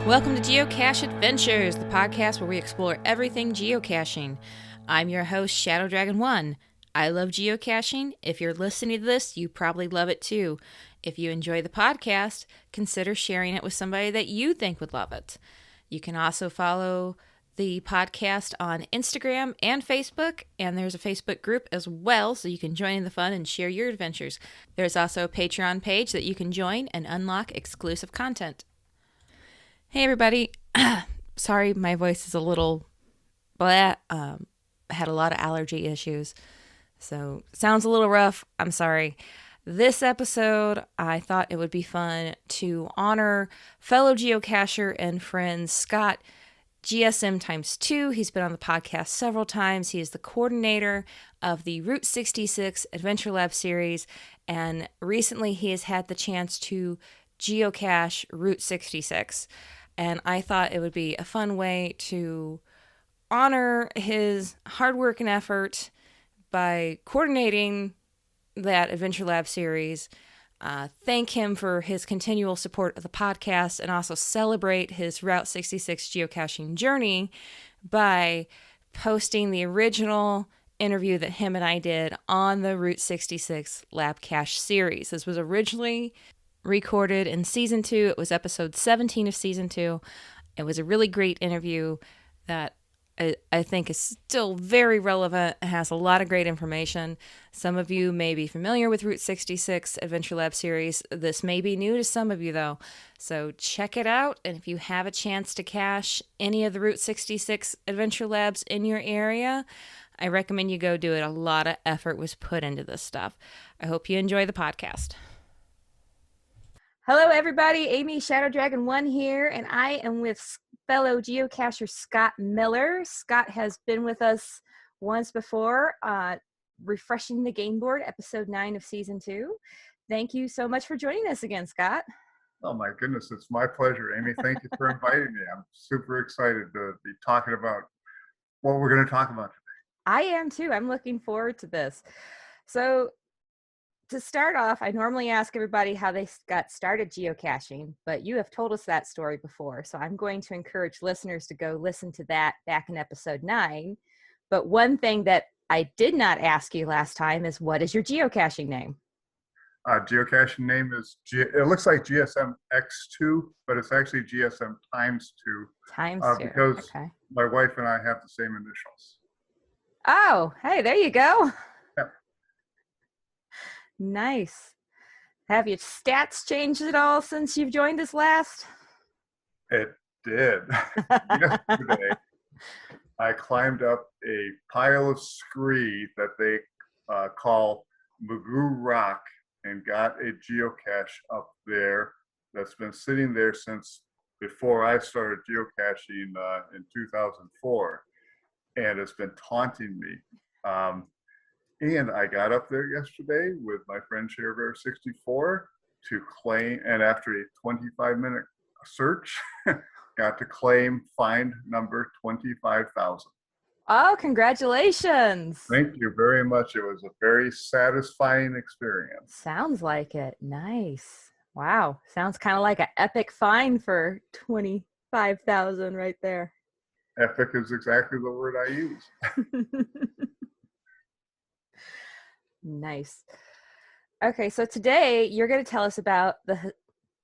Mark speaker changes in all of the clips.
Speaker 1: Welcome to Geocache Adventures, the podcast where we explore everything geocaching. I'm your host, Shadow Dragon 1. I love geocaching. If you're listening to this, you probably love it too. If you enjoy the podcast, consider sharing it with somebody that you think would love it. You can also follow the podcast on Instagram and Facebook, and there's a Facebook group as well, so you can join in the fun and share your adventures. There's also a Patreon page that you can join and unlock exclusive content. Hey everybody, sorry my voice is a little blah. I had a lot of allergy issues, so sounds a little rough. I'm sorry. This episode, I thought it would be fun to honor fellow geocacher and friend Scott GSM times 2. He's been on the podcast several times. He is the coordinator of the Route 66 Adventure Lab series, and recently he has had the chance to geocache Route 66. And I thought it would be a fun way to honor his hard work and effort by coordinating that Adventure Lab series, thank him for his continual support of the podcast, and also celebrate his Route 66 geocaching journey by posting the original interview that him and I did on the Route 66 Lab Cache series. This was originally recorded in season 2. It was episode 17 of season 2. It was a really great interview that I think is still very relevant. It has a lot of great information. Some of you may be familiar with Route 66 Adventure Lab series. This may be new to some of you though. So check it out. And if you have a chance to cache any of the Route 66 Adventure Labs in your area, I recommend you go do it. A lot of effort was put into this stuff. I hope you enjoy the podcast. Hello, everybody. Amy Shadow Dragon 1 here, and I am with fellow geocacher Scott Miller. Scott has been with us once before, refreshing the game board, episode 9 of season 2. Thank you so much for joining us again, Scott.
Speaker 2: Oh my goodness, it's my pleasure, Amy. Thank you for inviting me. I'm super excited to be talking about what we're going to talk about today.
Speaker 1: I am too. I'm looking forward to this. So, to start off, I normally ask everybody how they got started geocaching, but you have told us that story before. So I'm going to encourage listeners to go listen to that back in episode 9. But one thing that I did not ask you last time is, what is your geocaching name?
Speaker 2: Geocaching name is, it looks like GSM X2, but it's actually GSM times 2.
Speaker 1: Times 2.
Speaker 2: Because my wife and I have the same initials.
Speaker 1: Oh, hey, there you go.
Speaker 2: Yep.
Speaker 1: Nice. Have your stats changed at all since you've joined us last?
Speaker 2: It did. Yesterday, I climbed up a pile of scree that they call Magoo Rock and got a geocache up there that's been sitting there since before I started geocaching in 2004. And it's been taunting me. And I got up there yesterday with my friend ShareBear64 to claim, and after a 25-minute search, got to claim find number 25,000.
Speaker 1: Oh, congratulations.
Speaker 2: Thank you very much. It was a very satisfying experience.
Speaker 1: Sounds like it. Nice. Wow. Sounds kind of like an epic find for 25,000 right there.
Speaker 2: Epic is exactly the word I use.
Speaker 1: Nice. Okay, so today you're going to tell us about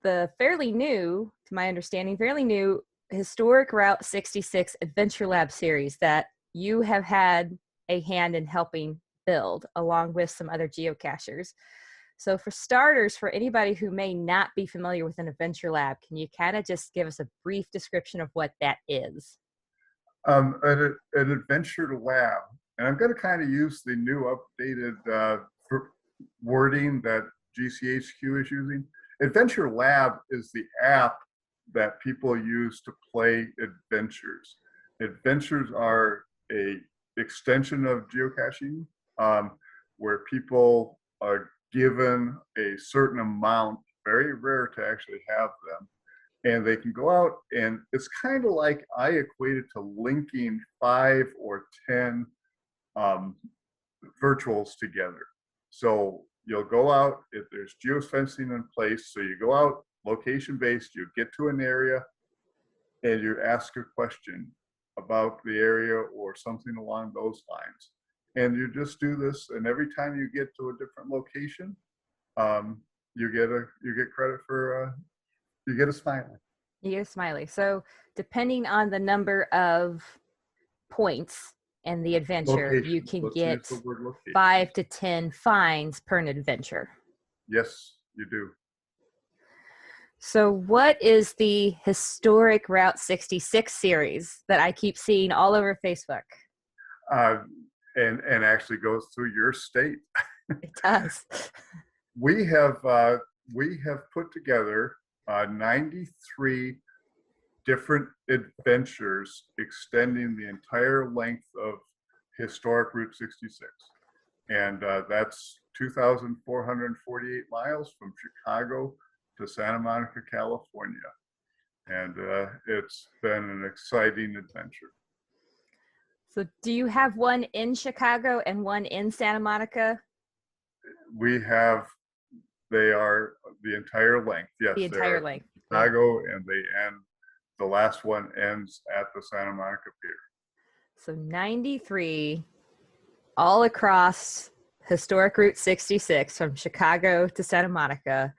Speaker 1: the fairly new, to my understanding, fairly new historic Route 66 Adventure Lab series that you have had a hand in helping build, along with some other geocachers. So for starters, for anybody who may not be familiar with an Adventure Lab, can you kind of just give us a brief description of what that is?
Speaker 2: An Adventure Lab. And I'm going to kind of use the new updated wording that GCHQ is using. Adventure Lab is the app that people use to play adventures. Adventures are a extension of geocaching where people are given a certain amount, very rare to actually have them, and they can go out, and it's kind of like I equate it to linking 5 or 10 virtuals together. So you'll go out, if there's geofencing in place, so you go out location based, you get to an area, and you ask a question about the area or something along those lines. And you just do this, and every time you get to a different location, you get credit for you get a smiley.
Speaker 1: You get a smiley. So depending on the number of points in the adventure, you
Speaker 2: Locations.
Speaker 1: can
Speaker 2: Let's use
Speaker 1: get
Speaker 2: the word location.
Speaker 1: 5 to 10 fines per an adventure.
Speaker 2: Yes, you do.
Speaker 1: So what is the historic Route 66 series that I keep seeing all over Facebook?
Speaker 2: And actually goes through your state.
Speaker 1: It does.
Speaker 2: We have put together 93 different adventures extending the entire length of historic Route 66, and that's 2,448 miles from Chicago to Santa Monica, California, and it's been an exciting adventure.
Speaker 1: So do you have one in Chicago and one in Santa Monica?
Speaker 2: They are the entire length. Yes,
Speaker 1: the entire length.
Speaker 2: Chicago, and the last one ends at the Santa Monica Pier.
Speaker 1: So 93 all across historic Route 66 from Chicago to Santa Monica.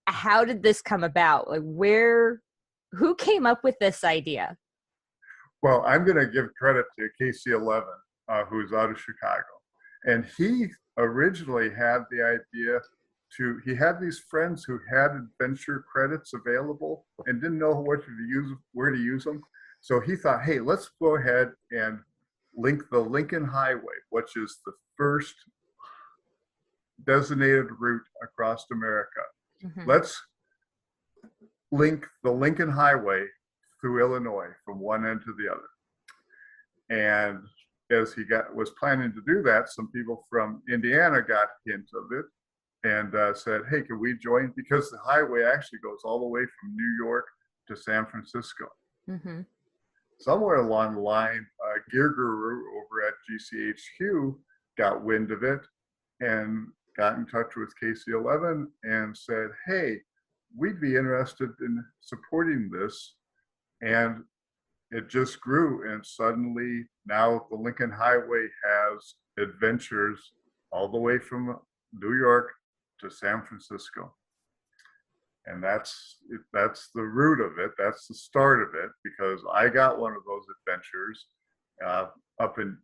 Speaker 1: How did this come about? Like who came up with this idea?
Speaker 2: Well, I'm going to give credit to KC11, who's out of Chicago. And he originally had the idea he had these friends who had adventure credits available and didn't know where to use them. So he thought, hey, let's go ahead and link the Lincoln Highway, which is the first designated route across America. Mm-hmm. Let's link the Lincoln Highway through Illinois from one end to the other. And as he was planning to do that, some people from Indiana got hint of it and said, hey, can we join? Because the highway actually goes all the way from New York to San Francisco. Mm-hmm. Somewhere along the line, Gear Guru over at GCHQ got wind of it and got in touch with KC11 and said, hey, we'd be interested in supporting this. And it just grew, and suddenly now the Lincoln Highway has adventures all the way from New York to San Francisco. And that's the root of it. That's the start of it, because I got one of those adventures up in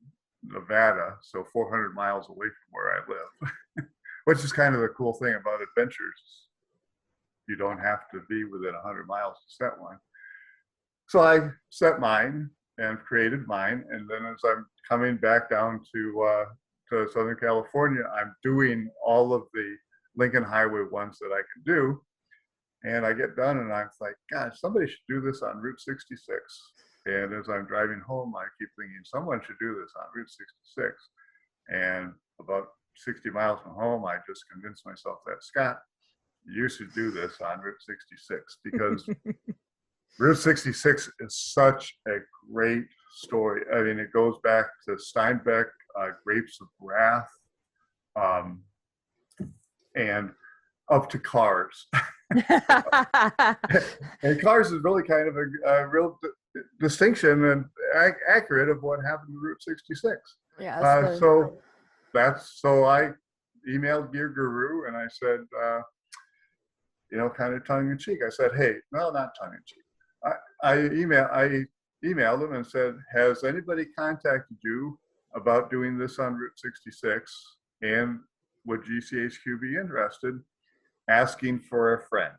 Speaker 2: Nevada, so 400 miles away from where I live, which is kind of the cool thing about adventures. You don't have to be within 100 miles to set one. So I set mine and created mine, and then as I'm coming back down to Southern California, I'm doing all of the Lincoln Highway ones that I can do. And I get done and I'm like, gosh, somebody should do this on Route 66. And as I'm driving home, I keep thinking someone should do this on Route 66. And about 60 miles from home, I just convinced myself that, Scott, you should do this on Route 66, because Route 66 is such a great story. I mean, it goes back to Steinbeck, Grapes of Wrath, and up to Cars. And Cars is really kind of a real distinction and accurate of what happened to Route 66. Yeah. So I emailed Gear Guru and I said, kind of tongue in cheek. I said, hey, no, not tongue in cheek. I emailed him and said, has anybody contacted you about doing this on Route 66? And would GCHQ be interested? Asking for a friend.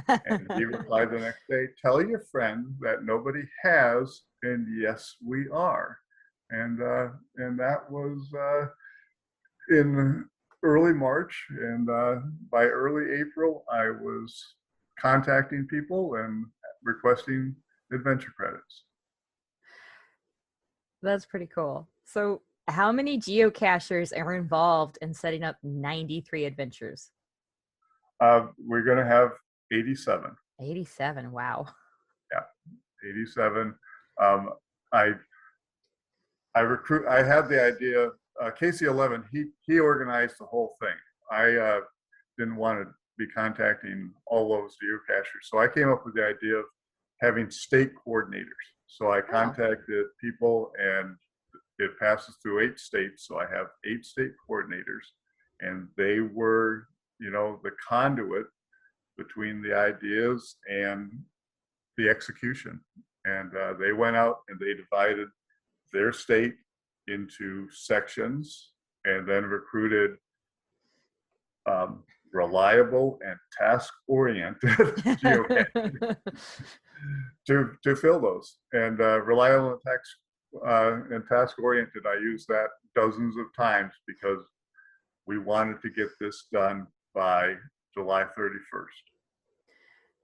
Speaker 2: And he replied the next day, tell your friend that nobody has, and yes, we are. And that was in early March, and by early April, I was contacting people and requesting adventure credits.
Speaker 1: That's pretty cool. So how many geocachers are involved in setting up 93 adventures?
Speaker 2: We're going to have 87.
Speaker 1: 87, wow.
Speaker 2: Yeah, 87. I had the idea, KC11, he organized the whole thing. I didn't want to be contacting all those geocachers. So I came up with the idea of having state coordinators. So I
Speaker 1: Oh.
Speaker 2: contacted people, and it passes through 8 states. So I have 8 state coordinators, and they were, the conduit between the ideas and the execution. And they went out and they divided their state into sections, and then recruited reliable and task-oriented geocaching to fill those. And reliable and task-oriented, I use that dozens of times because we wanted to get this done by July 31st.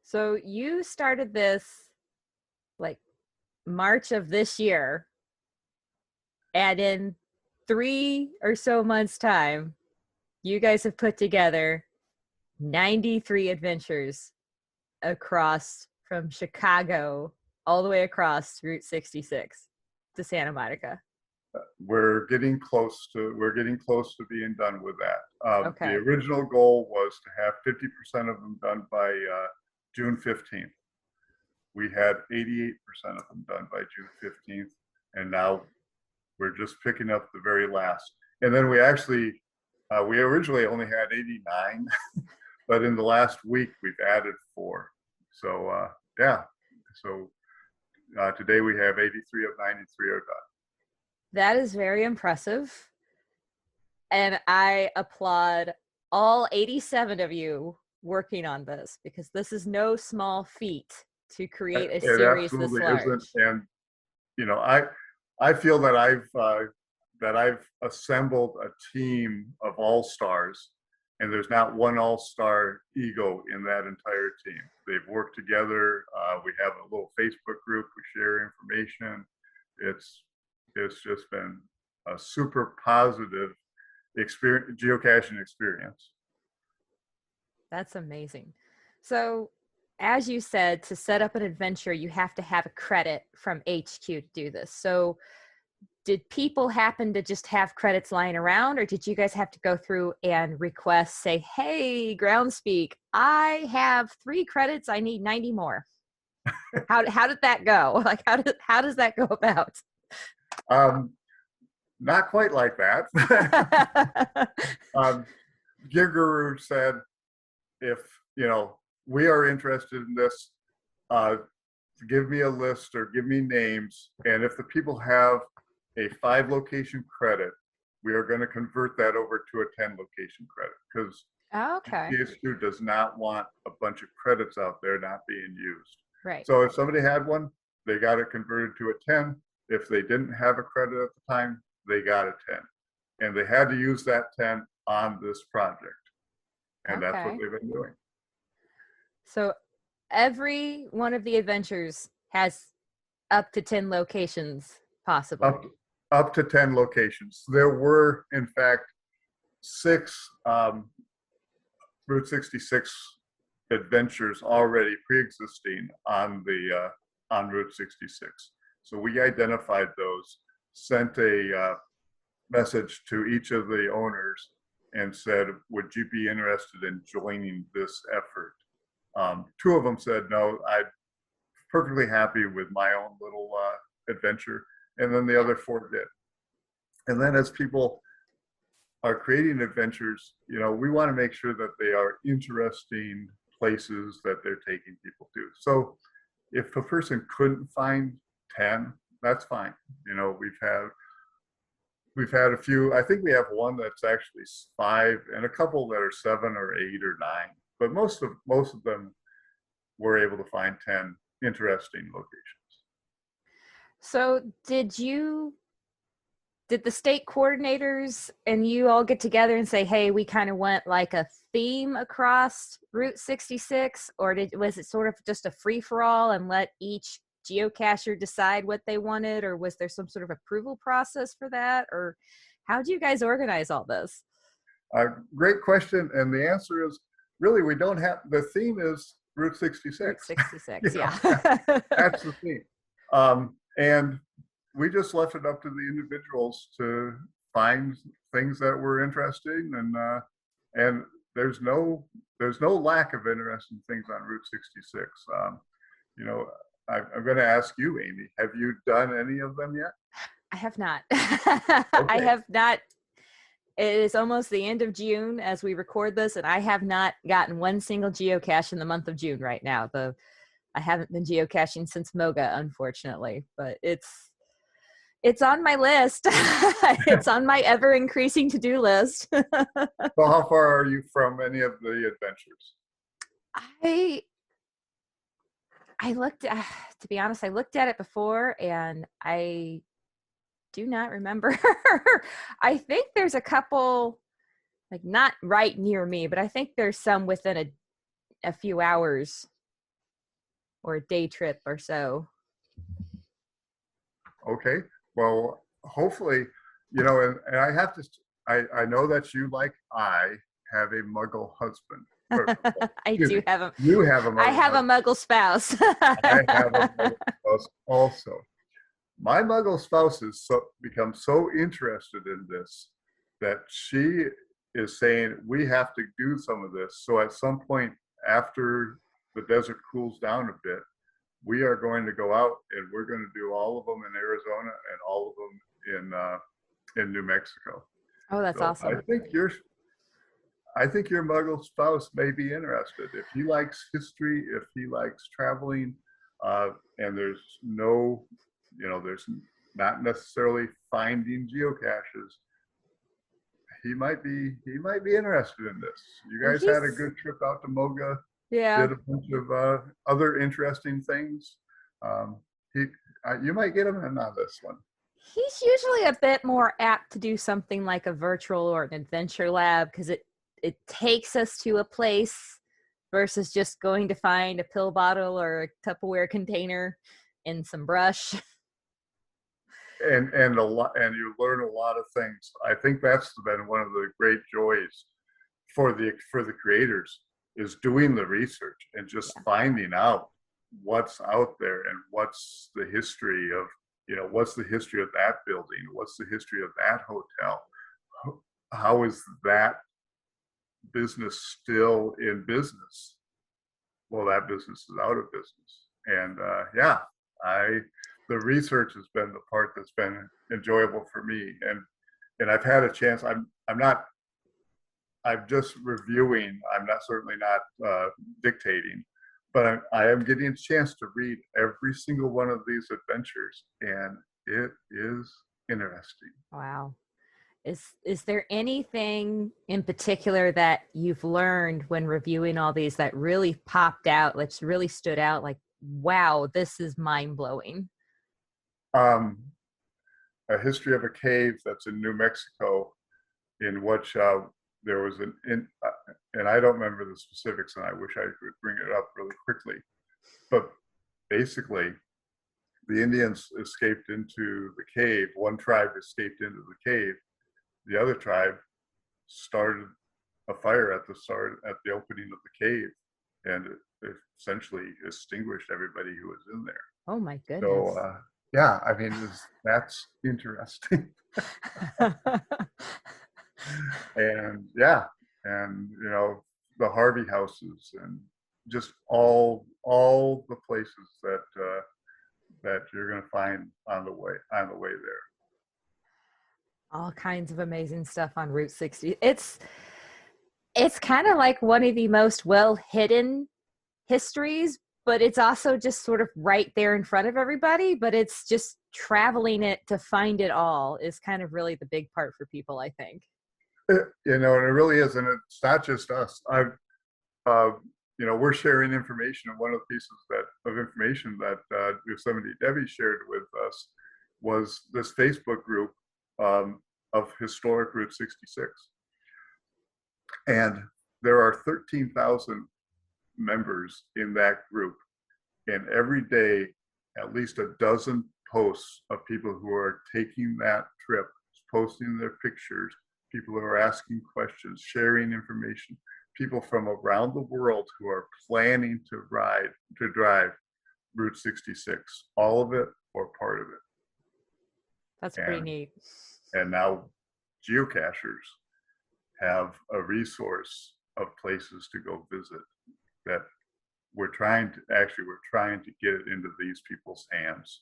Speaker 1: So you started this like March of this year, and in 3 or so months' time, you guys have put together 93 adventures across from Chicago all the way across Route 66 to Santa Monica.
Speaker 2: We're getting close to being done with that.
Speaker 1: Okay.
Speaker 2: The original goal was to have 50% of them done by June 15th. We had 88% of them done by June 15th, and now we're just picking up the very last. And then we originally only had 89, but in the last week we've added 4. So today we have 83 of 93 are done.
Speaker 1: That is very impressive. And I applaud all 87 of you working on this, because this is no small feat to create a series this large. It absolutely isn't.
Speaker 2: And I feel that I've assembled a team of all-stars, and there's not one all-star ego in that entire team. They've worked together. We have a little Facebook group. We share information. It's just been a super positive geocaching experience.
Speaker 1: That's amazing. So, as you said, to set up an adventure, you have to have a credit from HQ to do this. So, did people happen to just have credits lying around, or did you guys have to go through and request, say, hey, Groundspeak, I have 3 credits, I need 90 more? How did that go? Like, how does that go about?
Speaker 2: Not quite like that. Gear Guru said, if we are interested in this, give me a list or give me names, and if the people have a 5 location credit, we are going to convert that over to a 10 location credit, because GSU does not want a bunch of credits out there not being used.
Speaker 1: Right.
Speaker 2: So if somebody had one, they got it converted to a 10. If they didn't have a credit at the time, they got a 10. And they had to use that 10 on this project. And that's what they've been doing.
Speaker 1: So every one of the adventures has up to 10 locations possible.
Speaker 2: Up to 10 locations. There were, in fact, 6 Route 66 adventures already pre-existing on Route 66. So we identified those, sent a message to each of the owners, and said, would you be interested in joining this effort? 2 of them said, no, I'm perfectly happy with my own little adventure. And then the other 4 did. And then as people are creating adventures, we want to make sure that they are interesting places that they're taking people to. So if a person couldn't find 10, that's fine. We've had a few. I think we have one that's actually 5, and a couple that are 7 or 8 or 9. But most of them were able to find 10 interesting locations.
Speaker 1: So did the state coordinators and you all get together and say, hey, we kind of went like a theme across Route 66, or was it sort of just a free-for-all and let each geocacher decide what they wanted, or was there some sort of approval process for that, or how do you guys organize all this?
Speaker 2: Great question, and the answer is really we don't have. The theme is Route 66.
Speaker 1: Route 66, yeah.
Speaker 2: That's the theme, and we just left it up to the individuals to find things that were interesting, and there's no lack of interesting things on Route 66. I'm going to ask you, Amy, have you done any of them yet?
Speaker 1: I have not. I
Speaker 2: Okay.
Speaker 1: have not. It is almost the end of June as we record this, and I have not gotten one single geocache in the month of June right now. I haven't been geocaching since Moga, unfortunately, but it's on my list. It's on my ever increasing to-do list.
Speaker 2: So how far are you from any of the adventures?
Speaker 1: I I looked to be honest, I looked at it before and I do not remember. I think there's a couple like not right near me, but I think there's some within a few hours or a day trip or so.
Speaker 2: Okay. Well, hopefully, and I have to, I know that you, like I, have a Muggle husband.
Speaker 1: I
Speaker 2: Excuse
Speaker 1: do
Speaker 2: me.
Speaker 1: have a
Speaker 2: You have a
Speaker 1: I
Speaker 2: Muggle
Speaker 1: have a
Speaker 2: husband.
Speaker 1: Muggle spouse.
Speaker 2: I have a Muggle spouse also. My Muggle spouse has become so interested in this that she is saying we have to do some of this. So at some point after the desert cools down a bit, we are going to go out and we're going to do all of them in Arizona and all of them in New Mexico.
Speaker 1: Oh, that's
Speaker 2: So
Speaker 1: awesome.
Speaker 2: I think your Muggle spouse may be interested. If he likes history, if he likes traveling, and there's not necessarily finding geocaches. He might be interested in this. You
Speaker 1: Well,
Speaker 2: guys had a good trip out to Moga,
Speaker 1: yeah.
Speaker 2: did a bunch of other interesting things. Um, he, you might get him in on this one.
Speaker 1: He's usually a bit more apt to do something like a virtual or an adventure lab because it takes us to a place versus just going to find a pill bottle or a Tupperware container and some brush.
Speaker 2: And a lot, and you learn a lot of things. I think that's been one of the great joys for the creators is doing the research and just finding out what's out there and what's the history of what's the history of that building, what's the history of that hotel, how is that business still in business. Well, that business is out of business. And I the research has been the part that's been enjoyable for me. And I've had a chance. I'm just reviewing. I'm not certainly not dictating, but I am getting a chance to read every single one of these adventures, and it is interesting.
Speaker 1: Wow. Is there anything in particular that you've learned when reviewing all these that really popped out, that's really stood out, like, wow, this is mind-blowing?
Speaker 2: Um, a history of a cave that's in New Mexico, in which there was and I don't remember the specifics, and I wish I could bring it up really quickly, but basically, the Indians escaped into the cave. One tribe escaped into the cave. The other tribe started a fire at the opening of the cave, and it essentially extinguished everybody who was in there.
Speaker 1: Oh my goodness.
Speaker 2: So yeah, I mean that's interesting. And yeah, and the Harvey houses and just all the places that you're going to find on the way there.
Speaker 1: All kinds of amazing stuff on Route 60. It's kind of like one of the most well hidden histories, but it's also just sort of right there in front of everybody, but it's just traveling it to find it all is kind of really the big part for people, I think.
Speaker 2: And it really is, and it's not just us. Uh, we're sharing information, and one of the pieces of information that Yosemite Debbie shared with us was this Facebook group of historic Route 66, and there are 13,000 members in that group, and every day at least a dozen posts of people who are taking that trip, posting their pictures, people who are asking questions, sharing information, people from around the world who are planning to drive Route 66, all of it or part of it.
Speaker 1: That's pretty neat.
Speaker 2: And now geocachers have a resource of places to go visit that we're trying to get it into these people's hands,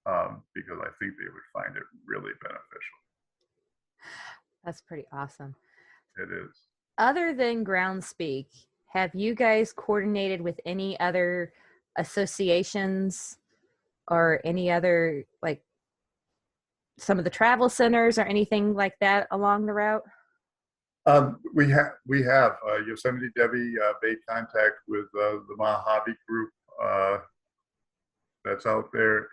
Speaker 2: because I think they would find it really beneficial.
Speaker 1: That's pretty awesome.
Speaker 2: It is.
Speaker 1: Other than Groundspeak, have you guys coordinated with any other associations or any other, like some of the travel centers or anything like that along the route?
Speaker 2: We have Yosemite Debbie made contact with the Mojave group that's out there,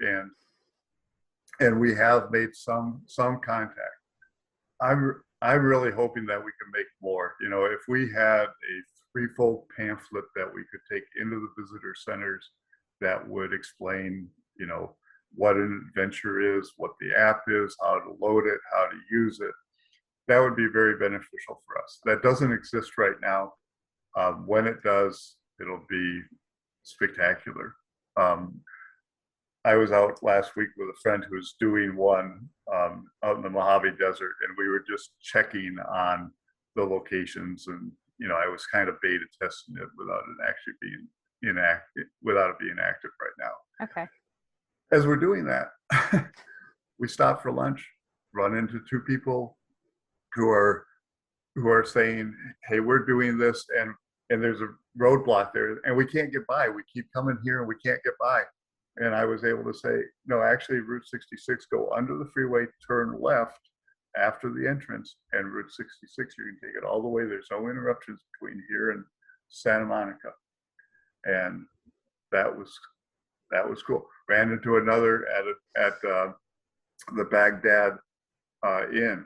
Speaker 2: and we have made some contact. I'm really hoping that we can make more. You know, if we had a threefold pamphlet that we could take into the visitor centers that would explain, you know, what an adventure is, what the app is, how to load it, how to use it, that would be very beneficial for us. That doesn't exist right now. When it does, it'll be spectacular. I was out last week with a friend who was doing one out in the Mojave Desert, and we were just checking on the locations, and you know, I was kind of beta testing it without it actually being without it being active right now.
Speaker 1: Okay.
Speaker 2: As we're doing that, we stop for lunch, run into two people who are saying, "Hey, we're doing this, and there's a roadblock there, and we can't get by. We keep coming here, and we can't get by." And I was able to say, no, actually, Route 66, go under the freeway, turn left after the entrance, and Route 66, you can take it all the way. There's no interruptions between here and Santa Monica. And that was cool. Ran into another at the Baghdad Inn,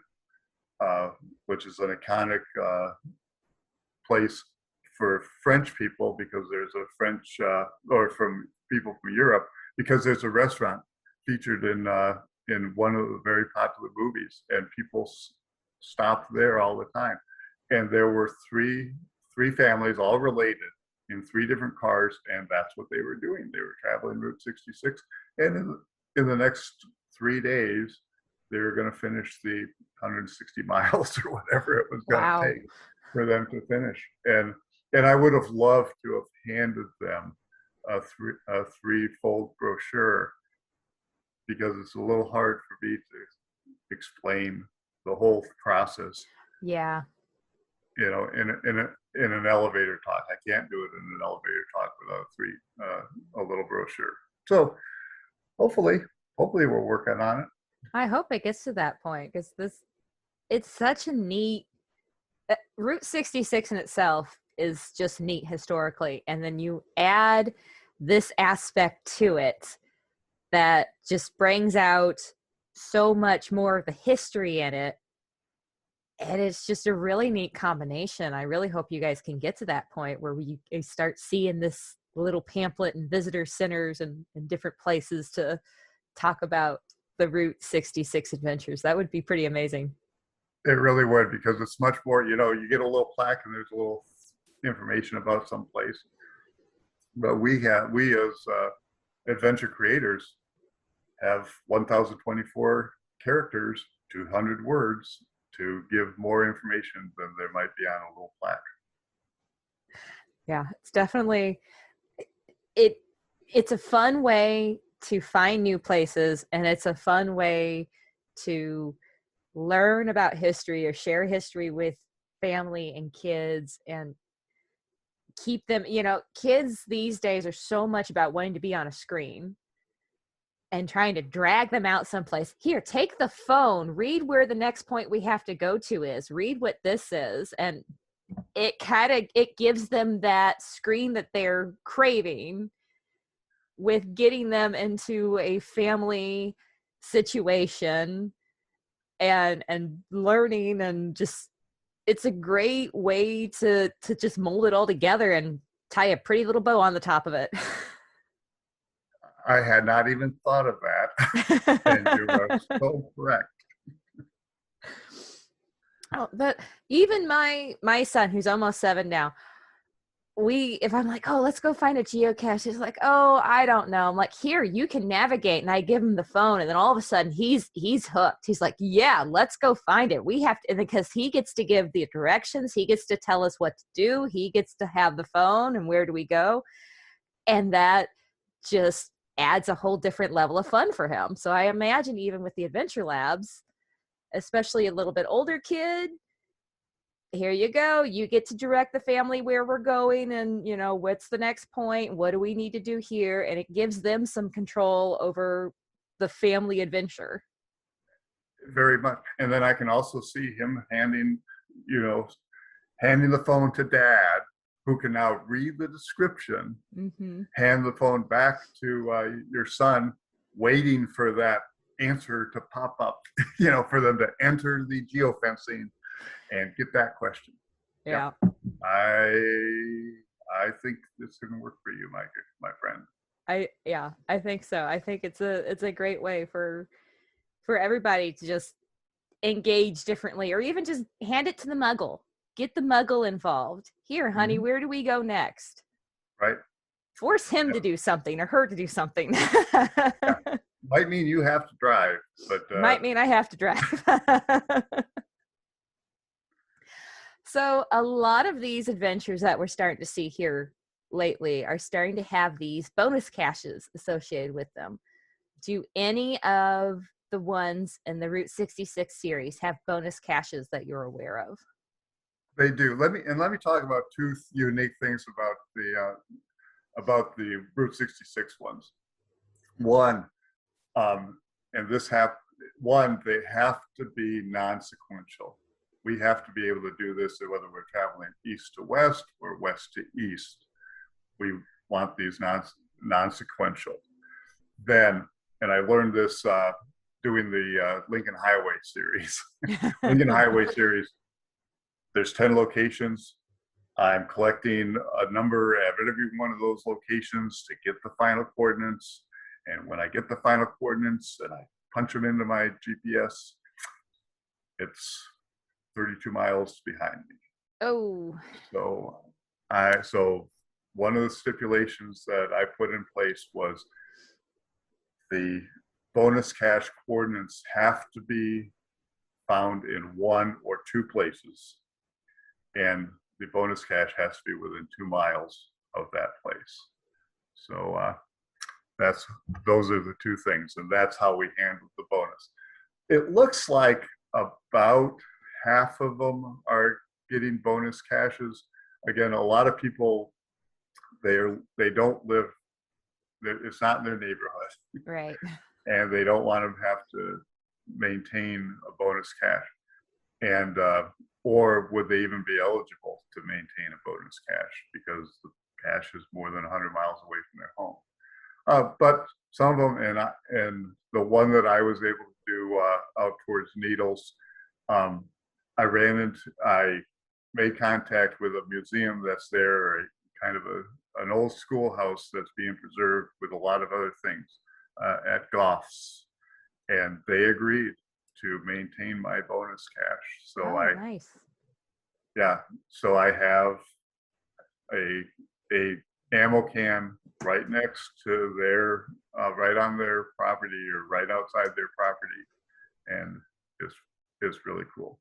Speaker 2: which is an iconic place for French people, because there's a French or from people from Europe, because there's a restaurant featured in one of the very popular movies, and people stopped there all the time. And there were three families, all related, in three different cars, and that's what they were doing. They were traveling Route 66, and in the next 3 days, they were going to finish the 160 miles or whatever it was going to take for them to finish. And I would have loved to have handed them a threefold brochure, because it's a little hard for me to explain the whole process.
Speaker 1: Yeah.
Speaker 2: You know, in an elevator talk, I can't do it in an elevator talk without a little brochure. So hopefully we're working on it.
Speaker 1: I hope it gets to that point, because it's such a neat Route 66 in itself is just neat historically, and then you add this aspect to it that just brings out so much more of the history in it, and it's just a really neat combination. I really hope you guys can get to that point where we start seeing this little pamphlet in visitor centers and different places to talk about the Route 66 adventures. That would be pretty amazing.
Speaker 2: It really would, because it's much more, you know, you get a little plaque and there's a little information about some place. But we as adventure creators have 1,024 characters, 200 words to give more information than there might be on a little plaque.
Speaker 1: Yeah, it's definitely, it's a fun way to find new places, and it's a fun way to learn about history or share history with family and kids, and keep them, you know, kids these days are so much about wanting to be on a screen and trying to drag them out someplace. Here, take the phone, read where the next point we have to go to is, read what this is. And it gives them that screen that they're craving, with getting them into a family situation and learning, and just, it's a great way to just mold it all together and tie a pretty little bow on the top of it.
Speaker 2: I had not even thought of that. And you are so correct.
Speaker 1: Oh, but even my son, who's almost 7 now, if I'm like, oh, let's go find a geocache, he's like, oh, I don't know. I'm like, here, you can navigate. And I give him the phone, and then all of a sudden he's hooked. He's like, yeah, let's go find it. We have to, and because he gets to give the directions, he gets to tell us what to do, he gets to have the phone, and where do we go. And that just adds a whole different level of fun for him. So I imagine even with the adventure labs, especially a little bit older kid, here you go, you get to direct the family where we're going, and what's the next point, what do we need to do here, and it gives them some control over the family adventure.
Speaker 2: Very much. And then I can also see him you know, handing the phone to dad, who can now read the description, hand the phone back to your son, waiting for that answer to pop up, for them to enter the geofencing and get that question.
Speaker 1: Yeah.
Speaker 2: Yep. I think this is going to work for you, my friend.
Speaker 1: I think so. I think it's a great way for everybody to just engage differently, or even just hand it to the muggle. Get the muggle involved. Here, honey, where do we go next?
Speaker 2: Right.
Speaker 1: Force him to do something, or her to do something.
Speaker 2: Yeah. Might mean you have to drive, but
Speaker 1: might mean I have to drive. So a lot of these adventures that we're starting to see here lately are starting to have these bonus caches associated with them. Do any of the ones in the Route 66 series have bonus caches that you're aware of?
Speaker 2: They do. Let me talk about two unique things about the Route 66 ones. One, and they have to be non-sequential. We have to be able to do this whether we're traveling east to west or west to east. We want these non-sequential. Then, and I learned this doing the Lincoln Highway series. Lincoln Highway series, there's 10 locations. I'm collecting a number at every one of those locations to get the final coordinates. And when I get the final coordinates and I punch them into my GPS, it's 32 miles behind me.
Speaker 1: Oh.
Speaker 2: So one of the stipulations that I put in place was the bonus cache coordinates have to be found in one or two places, and the bonus cache has to be within 2 miles of that place. So those are the two things, and that's how we handle the bonus. It looks like about half of them are getting bonus caches. Again, a lot of people, they don't live, it's not in their neighborhood,
Speaker 1: right?
Speaker 2: And they don't want to have to maintain a bonus cache, and or would they even be eligible to maintain a bonus cache because the cache is more than 100 miles away from their home. But some of them, and the one that I was able to do out towards Needles, I made contact with a museum that's there, kind of an old schoolhouse that's being preserved with a lot of other things at Goff's, and they agreed to maintain my bonus cache. So
Speaker 1: nice.
Speaker 2: Yeah, so I have a ammo can right next to their, right on their property or right outside their property, and it's really cool.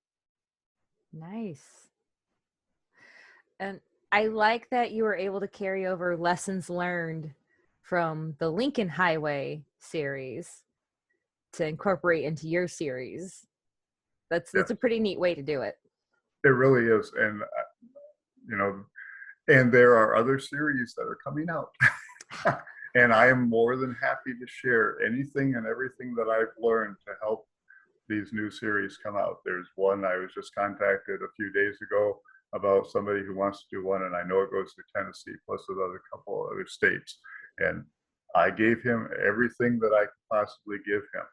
Speaker 1: Nice. And I like that you were able to carry over lessons learned from the Lincoln Highway series to incorporate into your series. That's a pretty neat way to do it.
Speaker 2: It really is. And and there are other series that are coming out. And I am more than happy to share anything and everything that I've learned to help these new series come out. There's one I was just contacted a few days ago about somebody who wants to do one, and I know it goes to Tennessee plus another couple other states. And I gave him everything that I could possibly give him.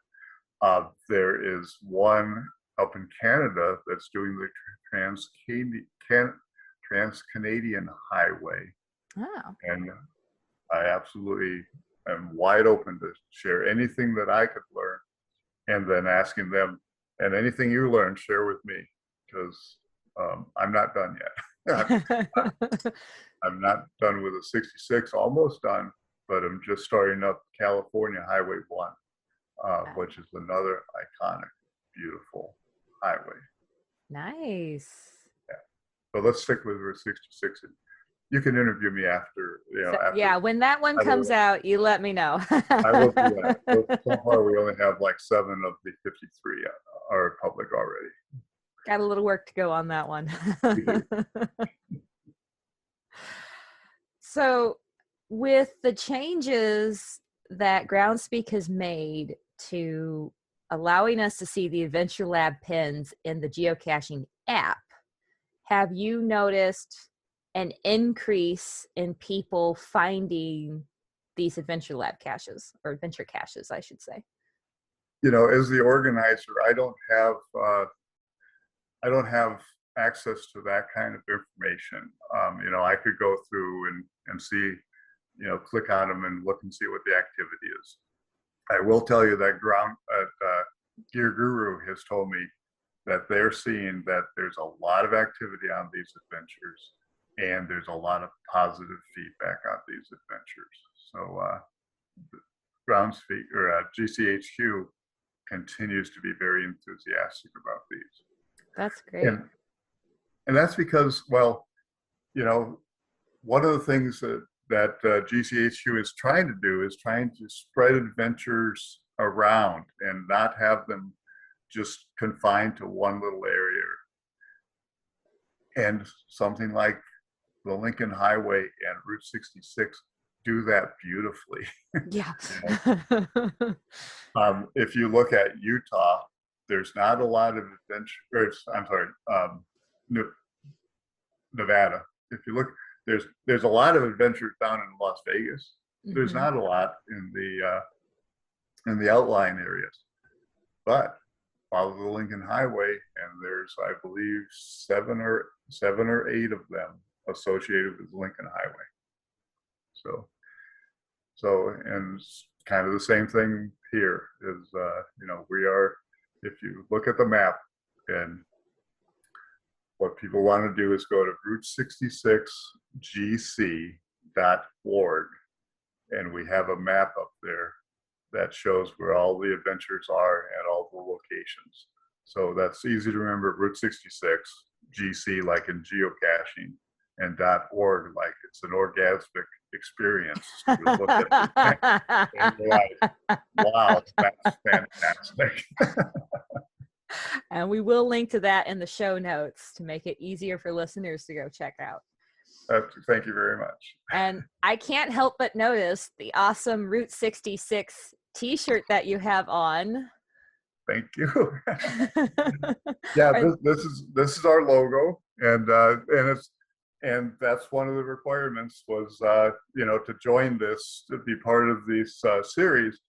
Speaker 2: There is one up in Canada that's doing the Trans-Canadian Highway.
Speaker 1: Oh.
Speaker 2: And I absolutely am wide open to share anything that I could learn, and then asking them, and anything you learn, share with me, because I'm not done yet. I'm not done with the 66, almost done, but I'm just starting up California Highway 1, which is another iconic, beautiful highway.
Speaker 1: Nice.
Speaker 2: Yeah. So let's stick with Route 66. you can interview me after,
Speaker 1: So,
Speaker 2: after.
Speaker 1: yeah, when that one
Speaker 2: I
Speaker 1: comes
Speaker 2: will,
Speaker 1: out, you let me know.
Speaker 2: I will do that. So far, we only have like 7 of the 53 are public already.
Speaker 1: Got a little work to go on that one.
Speaker 2: We do.
Speaker 1: So, with the changes that Groundspeak has made to allowing us to see the Adventure Lab pins in the geocaching app, have you noticed an increase in people finding these Adventure Lab caches, or adventure caches, I should say?
Speaker 2: As the organizer, I don't have access to that kind of information. I could go through and see, click on them and look and see what the activity is. I will tell you that Gear Guru has told me that they're seeing that there's a lot of activity on these adventures, and there's a lot of positive feedback on these adventures. So Groundspeak or GCHQ continues to be very enthusiastic about these.
Speaker 1: That's great.
Speaker 2: And that's because, well, one of the things that GCHQ is trying to do is trying to spread adventures around and not have them just confined to one little area. And something like the Lincoln Highway and Route 66 do that beautifully.
Speaker 1: Yeah.
Speaker 2: If you look at Utah, there's not a lot of Nevada. If you look, there's a lot of adventures down in Las Vegas. There's not a lot in the outlying areas, but follow the Lincoln Highway, and there's, I believe, seven or eight of them associated with the Lincoln Highway. So, and it's kind of the same thing here is, we are, if you look at the map, and what people want to do is go to route66gc.org, and we have a map up there that shows where all the adventures are at all the locations. So that's easy to remember, Route 66, GC like in geocaching, and .org like it's an orgasmic experience. Look at and like, wow, that's fantastic.
Speaker 1: And we will link to that in the show notes to make it easier for listeners to go check out.
Speaker 2: Thank you very much.
Speaker 1: And I can't help but notice the awesome Route 66 t-shirt that you have on.
Speaker 2: Thank you. Yeah, this is our logo, and that's one of the requirements was to join this, to be part of this series.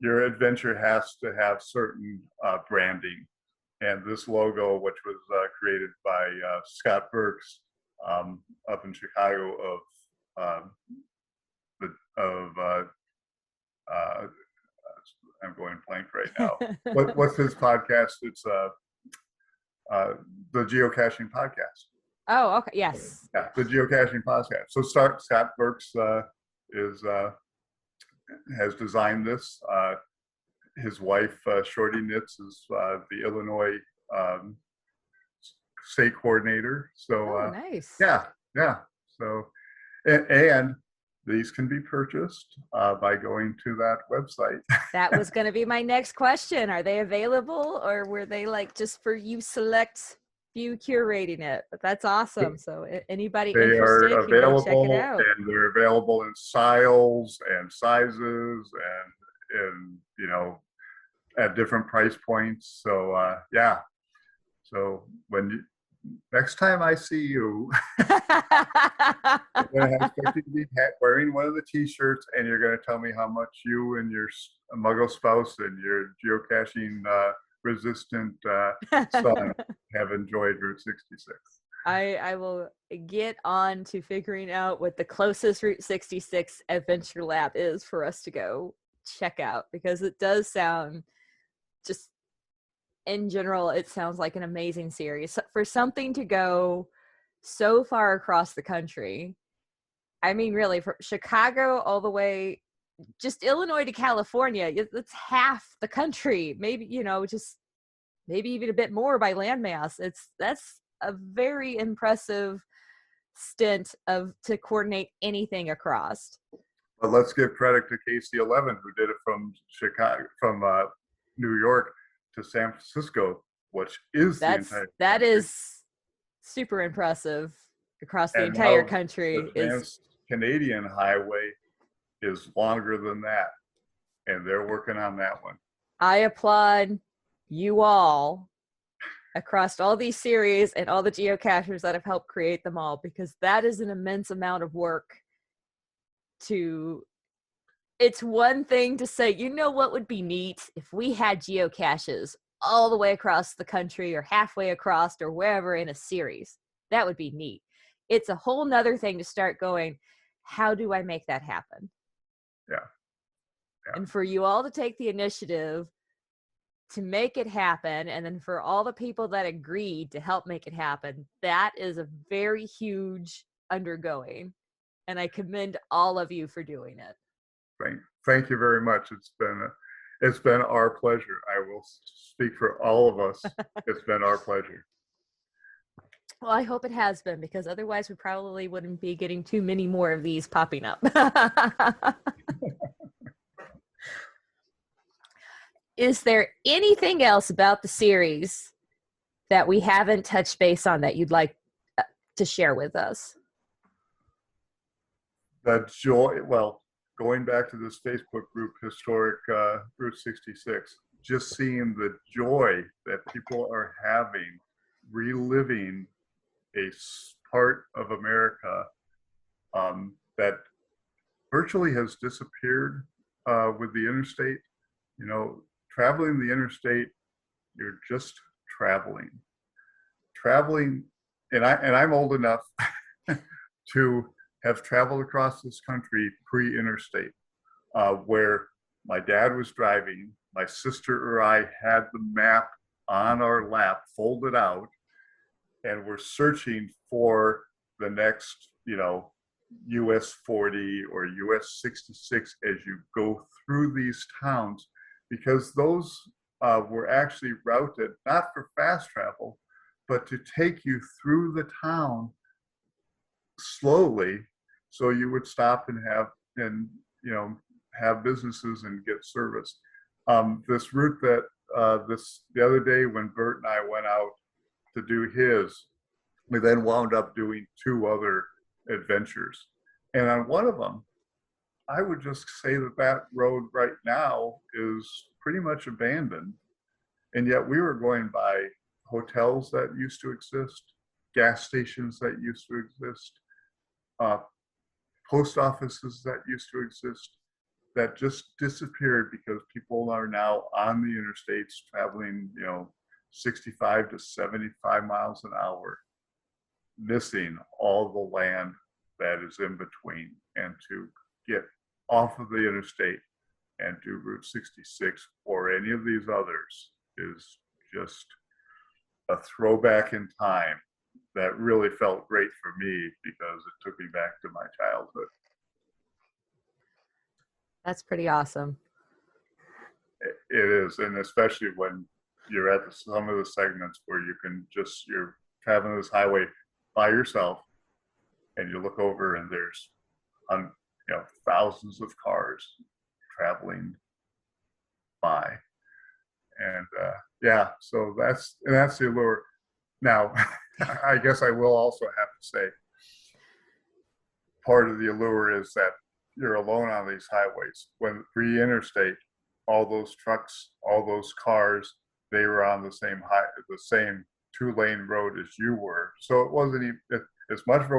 Speaker 2: Your adventure has to have certain branding, and this logo, which was created by Scott Burks up in Chicago I'm going blank right now. What's his podcast? It's the Geocaching Podcast.
Speaker 1: Oh, okay. Yes.
Speaker 2: Yeah, the Geocaching Podcast. So Scott Burks has designed this. His wife, Shorty Knits, is the Illinois state coordinator. So
Speaker 1: nice.
Speaker 2: Yeah. So and these can be purchased by going to that website.
Speaker 1: That was going to be my next question. Are they available, or were they like just for you select few curating it? But that's awesome. So anybody interested,
Speaker 2: are available,
Speaker 1: can go check it out.
Speaker 2: And they're available in styles and sizes and at different price points. So yeah. So next time I see you, I'm going to expect you to be wearing one of the t-shirts, and you're going to tell me how much you and your muggle spouse and your geocaching resistant son have enjoyed Route 66.
Speaker 1: I will get on to figuring out what the closest Route 66 Adventure Lab is for us to go check out, because it does sound, just in general, it sounds like an amazing series. For something to go so far across the country, I mean, really, from Chicago all the way, just Illinois to California, it's half the country, maybe, just maybe even a bit more by landmass. That's a very impressive stint to coordinate anything across.
Speaker 2: But let's give credit to KC11, who did it from New York to San Francisco, which is the entire
Speaker 1: That
Speaker 2: country.
Speaker 1: is super impressive across the
Speaker 2: And
Speaker 1: entire
Speaker 2: now
Speaker 1: country.
Speaker 2: the Trans-Canadian Highway is longer than that, and they're working on that one.
Speaker 1: I applaud you all across all these series and all the geocachers that have helped create them all, because that is an immense amount of work. It's one thing to say, you know what would be neat if we had geocaches all the way across the country or halfway across or wherever in a series. That would be neat. It's a whole nother thing to start going, how do I make that happen?
Speaker 2: Yeah.
Speaker 1: And for you all to take the initiative to make it happen, and then for all the people that agreed to help make it happen, that is a very huge undergoing. And I commend all of you for doing it.
Speaker 2: Thank you very much. It's been our pleasure. I will speak for all of us. It's been our pleasure.
Speaker 1: Well, I hope it has been, because otherwise we probably wouldn't be getting too many more of these popping up. Is there anything else about the series that we haven't touched base on that you'd like to share with us?
Speaker 2: The joy, well, going back to this Facebook group, Historic Route 66, just seeing the joy that people are having, reliving a part of America that virtually has disappeared with the interstate. You know, traveling the interstate, you're just traveling. And I'm old enough to have traveled across this country pre-interstate, where my dad was driving, my sister or I had the map on our lap, folded out, and we're searching for the next, US 40 or US 66 as you go through these towns, because those were actually routed not for fast travel, but to take you through the town slowly, so you would stop and have businesses and get service. This route that the other day when Bert and I went out to do his, we then wound up doing 2 other adventures. And on one of them, I would just say that road right now is pretty much abandoned. And yet we were going by hotels that used to exist, gas stations that used to exist, post offices that used to exist, that just disappeared because people are now on the interstates traveling, 65 to 75 miles an hour, missing all the land that is in between. And to get off of the interstate and do Route 66 or any of these others is just a throwback in time that really felt great for me, because it took me back to my childhood.
Speaker 1: That's pretty awesome.
Speaker 2: It is, and especially when you're at some of the segments where you're traveling this highway by yourself, and you look over and there's thousands of cars traveling by, and so that's the allure. Now, I guess I will also have to say, part of the allure is that you're alone on these highways. When pre-interstate, all those trucks, all those cars, they were on the same 2-lane road as you were. So it wasn't even as much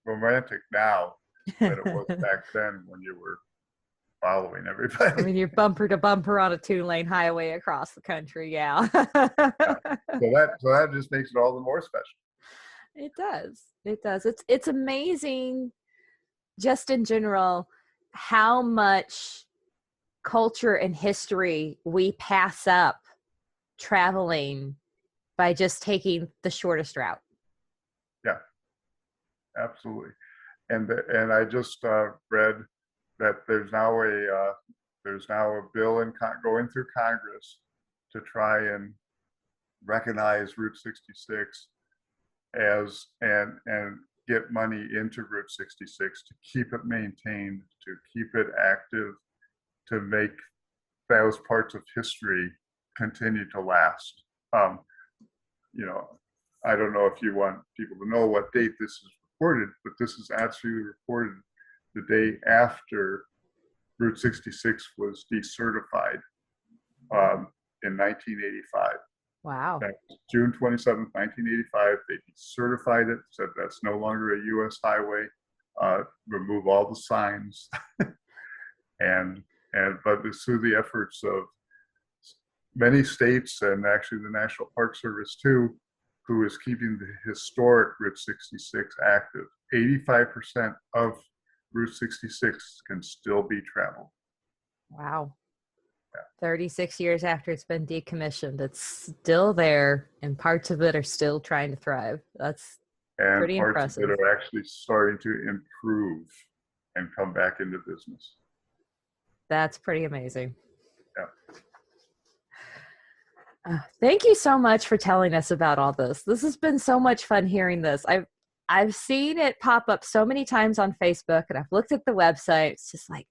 Speaker 2: romantic now than it was back then when you were following everybody.
Speaker 1: I mean, you're bumper to bumper on a 2-lane highway across the country. Yeah.
Speaker 2: So that just makes it all the more special.
Speaker 1: It does. It's amazing, just in general, how much culture and history we pass up traveling by just taking the shortest route.
Speaker 2: Yeah, absolutely. And I just read that there's now a bill going through Congress to try and recognize Route 66 as and get money into Route 66 to keep it maintained, to keep it active, to make those parts of history continue to last. You know, I don't know if you want people to know what date this is recorded, but this is actually recorded the day after Route 66 was decertified in 1985.
Speaker 1: Wow.
Speaker 2: June 27th, 1985, they decertified it, said that's no longer a U.S. highway, remove all the signs. But it's through the efforts of many states and actually the National Park Service too, who is keeping the historic Route 66 active. 85% of Route 66 can still be traveled.
Speaker 1: Wow. 36 years after it's been decommissioned, it's still there, and parts of it are still trying to thrive. That's pretty impressive.
Speaker 2: And parts of it are actually starting to improve and come back into business.
Speaker 1: That's pretty amazing.
Speaker 2: Yeah.
Speaker 1: Thank you so much for telling us about all this. This has been so much fun hearing this. I've seen it pop up so many times on Facebook, and I've looked at the website. It's just like,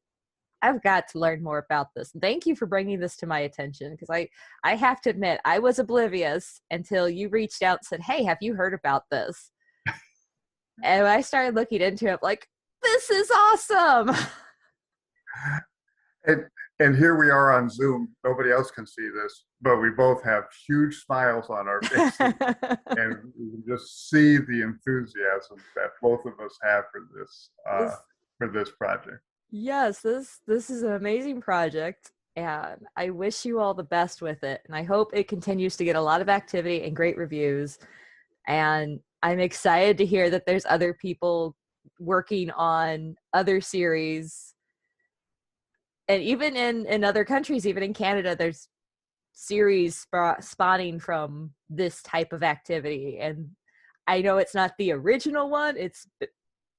Speaker 1: I've got to learn more about this. And thank you for bringing this to my attention, because I have to admit, I was oblivious until you reached out and said, hey, have you heard about this? And I started looking into it, like, this is awesome.
Speaker 2: And here we are on Zoom. Nobody else can see this, but we both have huge smiles on our faces. And you can just see the enthusiasm that both of us have for this project.
Speaker 1: Yes, this is an amazing project, and I wish you all the best with it. And I hope it continues to get a lot of activity and great reviews. And I'm excited to hear that there's other people working on other series. And even in other countries, even in Canada, there's series spawning from this type of activity. And I know it's not the original one. It's,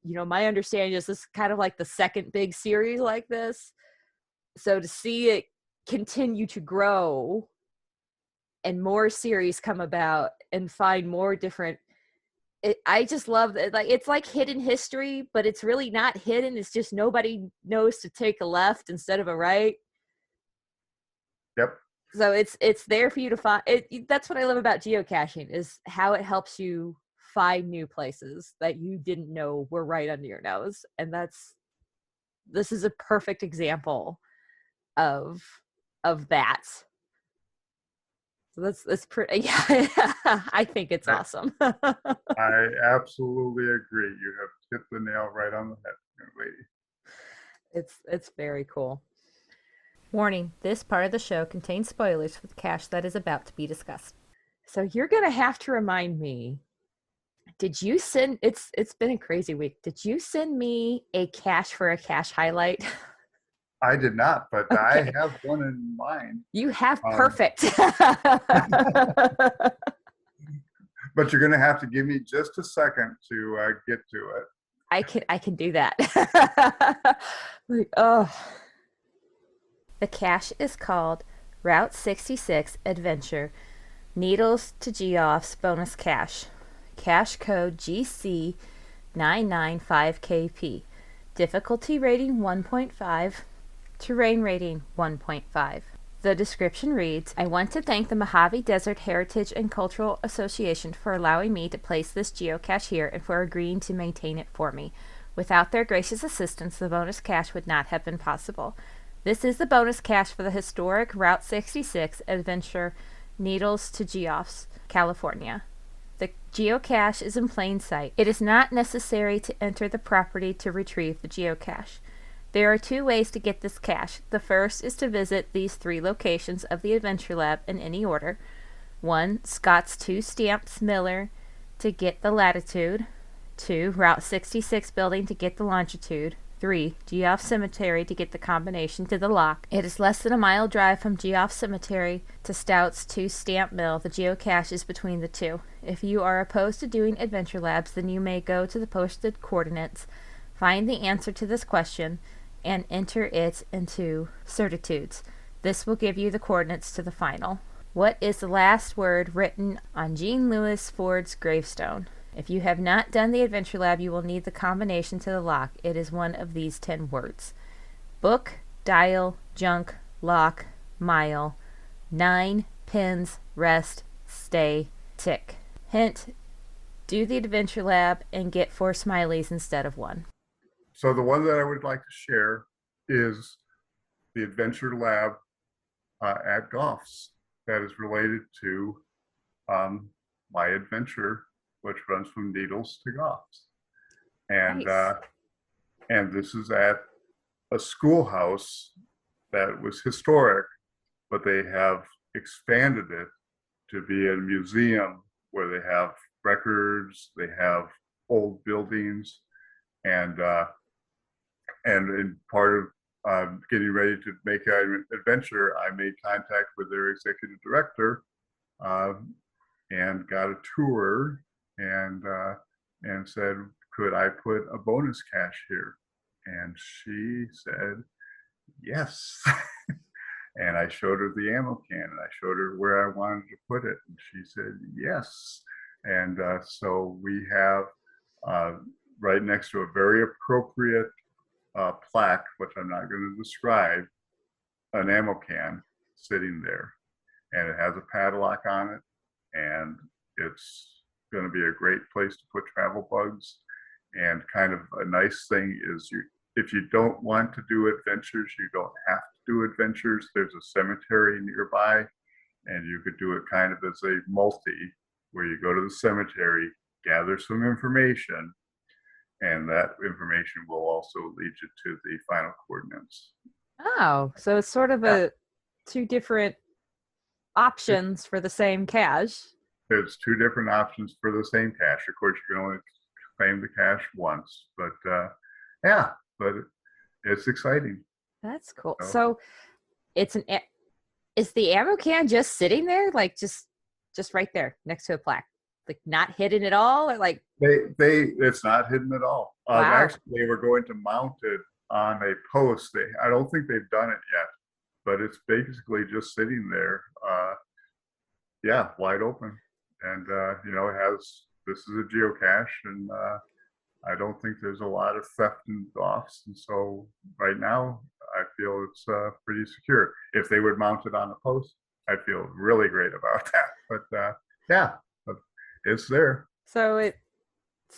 Speaker 1: my understanding is this is kind of like the second big series like this. So to see it continue to grow and more series come about and find more different, I just love it. Like, it's like hidden history, but it's really not hidden. It's just nobody knows to take a left instead of a right.
Speaker 2: Yep.
Speaker 1: So it's there for you to find. That's what I love about geocaching, is how it helps you find new places that you didn't know were right under your nose. And this is a perfect example of that. So that's pretty, yeah, I think it's awesome.
Speaker 2: I absolutely agree. You have hit the nail right on the head, young lady.
Speaker 1: It's very cool. Warning, this part of the show contains spoilers for the cache that is about to be discussed. So you're going to have to remind me, did you send, it's been a crazy week, did you send me a cache for a cache highlight?
Speaker 2: I did not, but
Speaker 1: Okay.
Speaker 2: I have one in mind.
Speaker 1: You have, perfect.
Speaker 2: But you're going to have to give me just a second to get to it.
Speaker 1: I can do that. Like, oh. The cache is called Route 66 Adventure Needles to Geoff's Bonus Cache. Cache code GC995KP. Difficulty rating 1.5. Terrain rating 1.5. The description reads, I want to thank the Mojave Desert Heritage and Cultural Association for allowing me to place this geocache here and for agreeing to maintain it for me. Without their gracious assistance, the bonus cache would not have been possible. This is the bonus cache for the historic Route 66 Adventure Needles to Geoff's, California. The geocache is in plain sight. It is not necessary to enter the property to retrieve the geocache. There are 2 ways to get this cache. The first is to visit these 3 locations of the Adventure Lab in any order. 1. Scott's 2 Stamps Miller to get the latitude. 2. Route 66 building to get the longitude. 3. Geoff Cemetery to get the combination to the lock. It is less than a mile drive from Geoff Cemetery to Stout's 2 Stamp Mill. The geocache is between the 2. If you are opposed to doing Adventure Labs, then you may go to the posted coordinates, find the answer to this question, and enter it into certitudes. This will give you the coordinates to the final. What is the last word written on Jean Louis Ford's gravestone? If you have not done the Adventure Lab, you will need the combination to the lock. It is one of these 10 words: book, dial, junk, lock, mile, 9, pins, rest, stay, tick. Hint, do the Adventure Lab and get 4 smileys instead of 1.
Speaker 2: So the one that I would like to share is the Adventure Lab at Goff's that is related to my adventure, which runs from Needles to Goff's. And
Speaker 1: Nice.
Speaker 2: And this is at a schoolhouse that was historic, but they have expanded it to be a museum where they have records, they have old buildings, and in part of getting ready to make an adventure, I made contact with their executive director and got a tour and said, could I put a bonus cache here? And she said, yes. And I showed her the ammo can and I showed her where I wanted to put it. And she said, yes. And so we have right next to a very appropriate plaque, which I'm not going to describe, an ammo can sitting there. And it has a padlock on it. And it's going to be a great place to put travel bugs. And kind of a nice thing is if you don't want to do adventures, you don't have to do adventures. There's a cemetery nearby, and you could do it kind of as a multi, where you go to the cemetery, gather some information, and that information will also lead you to the final coordinates.
Speaker 1: Oh, so it's sort of a 2 different options for the same cache.
Speaker 2: There's 2 different options for the same cache. Of course, you can only claim the cache once, but but it's exciting.
Speaker 1: That's cool. So it's is the ammo can just sitting there, like just right there next to a plaque, like not hidden at all, or like
Speaker 2: it's not hidden at all.
Speaker 1: Wow.
Speaker 2: Actually, they were going to mount it on a post. I don't think they've done it yet, but it's basically just sitting there, wide open. And it has, this is a geocache, and I don't think there's a lot of theft in Goff's, and so right now I feel it's pretty secure. If they would mount it on a post, I'd feel really great about that. But but it's there.
Speaker 1: So is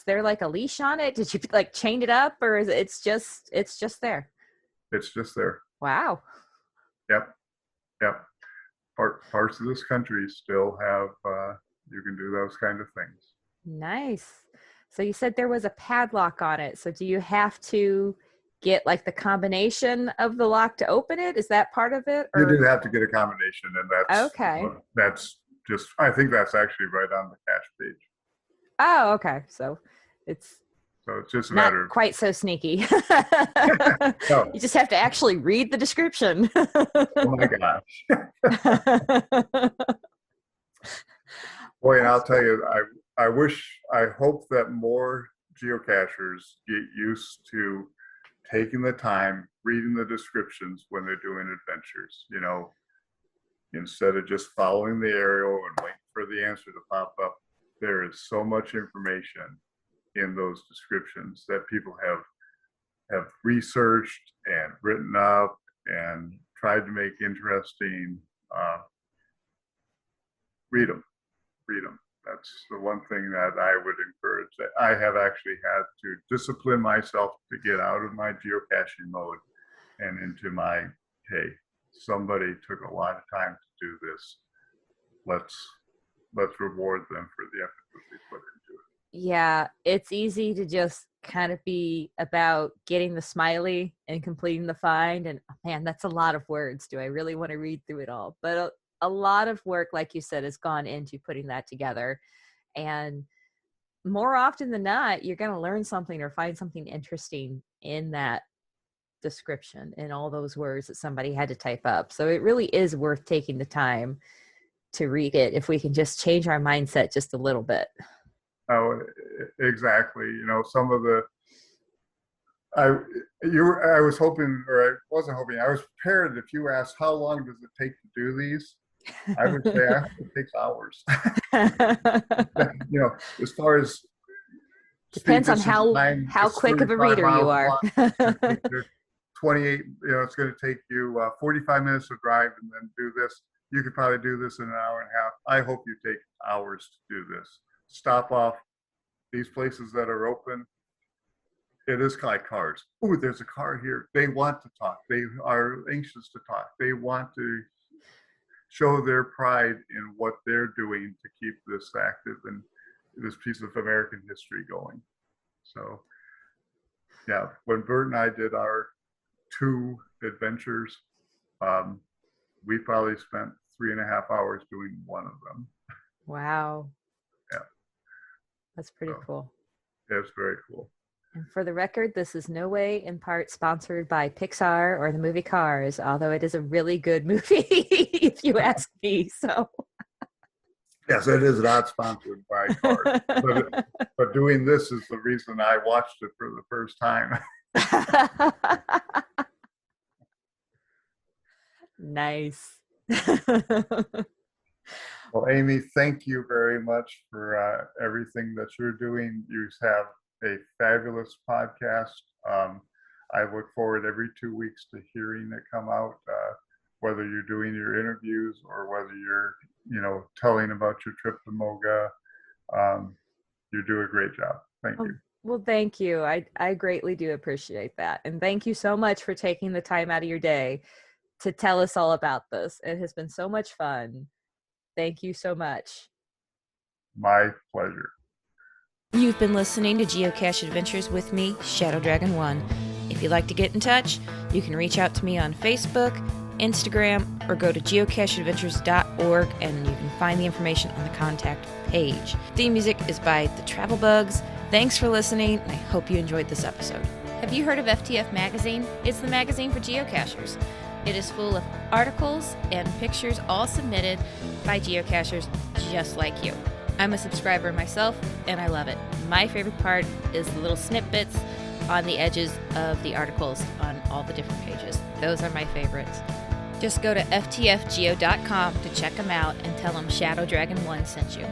Speaker 1: there like a leash on it? Did you like chain it up, or is it's just there?
Speaker 2: It's just there.
Speaker 1: Wow.
Speaker 2: Yep. Parts of this country still have you can do those kind of things.
Speaker 1: Nice. So you said there was a padlock on it. So do you have to get like the combination of the lock to open it? Is that part of it?
Speaker 2: Or? You do have to get a combination, and that's
Speaker 1: okay.
Speaker 2: That's just, I think that's actually right on the cache page.
Speaker 1: Oh, okay. So it's
Speaker 2: just a
Speaker 1: not
Speaker 2: matter of
Speaker 1: quite so sneaky.
Speaker 2: No.
Speaker 1: You just have to actually read the description.
Speaker 2: Oh my gosh. Boy, and I'll tell you, I hope that more geocachers get used to taking the time, reading the descriptions when they're doing adventures, instead of just following the arrow and waiting for the answer to pop up. There is so much information in those descriptions that people have researched and written up and tried to make interesting. Read them. That's the one thing that I would encourage. I have actually had to discipline myself to get out of my geocaching mode and into my, hey, somebody took a lot of time to do this. Let's reward them for the effort that they put into it.
Speaker 1: Yeah, it's easy to just kind of be about getting the smiley and completing the find. And man, that's a lot of words. Do I really want to read through it all? But a lot of work, like you said, has gone into putting that together. And more often than not, you're going to learn something or find something interesting in that description, in all those words that somebody had to type up. So it really is worth taking the time to read it if we can just change our mindset just a little bit.
Speaker 2: Oh, exactly. Some of the I was hoping, or I wasn't hoping, I was prepared if you asked how long does it take to do these, I would say it takes hours. As far as
Speaker 1: Depends on
Speaker 2: steepest incline
Speaker 1: how
Speaker 2: is
Speaker 1: quick of a
Speaker 2: 35
Speaker 1: reader you
Speaker 2: miles
Speaker 1: are.
Speaker 2: long. It's going to take you 28, it's going to take you 45 minutes to drive and then do this. You could probably do this in an hour and a half. I hope you take hours to do this. Stop off these places that are open. It is like cars. Oh, there's a car here. They want to talk. They are anxious to talk. They want to show their pride in what they're doing to keep this active and this piece of American history going. So, yeah, when Bert and I did our 2 adventures, we probably spent 3.5 hours doing one of them.
Speaker 1: Wow.
Speaker 2: Yeah.
Speaker 1: That's pretty cool.
Speaker 2: It's very cool.
Speaker 1: And for the record, this is no way in part sponsored by Pixar or the movie Cars, although it is a really good movie, if you ask me. So,
Speaker 2: yes, it is not sponsored by Cars, but doing this is the reason I watched it for the first time.
Speaker 1: Nice.
Speaker 2: Well, Amy, thank you very much for everything that you're doing. You have a fabulous podcast. I look forward every 2 weeks to hearing it come out, whether you're doing your interviews or whether you're, telling about your trip to Moga. You do a great job. Thank you.
Speaker 1: Well, thank you. I greatly do appreciate that. And thank you so much for taking the time out of your day to tell us all about this. It has been so much fun. Thank you so much.
Speaker 2: My pleasure.
Speaker 1: You've been listening to Geocache Adventures with me, Shadow Dragon 1. If you'd like to get in touch, you can reach out to me on Facebook, Instagram, or go to geocacheadventures.org and you can find the information on the contact page. Theme music is by The Travel Bugs. Thanks for listening, and I hope you enjoyed this episode. Have you heard of FTF Magazine? It's the magazine for geocachers. It is full of articles and pictures all submitted by geocachers just like you. I'm a subscriber myself, and I love it. My favorite part is the little snippets on the edges of the articles on all the different pages. Those are my favorites. Just go to ftfgeo.com to check them out and tell them Shadow Dragon 1 sent you.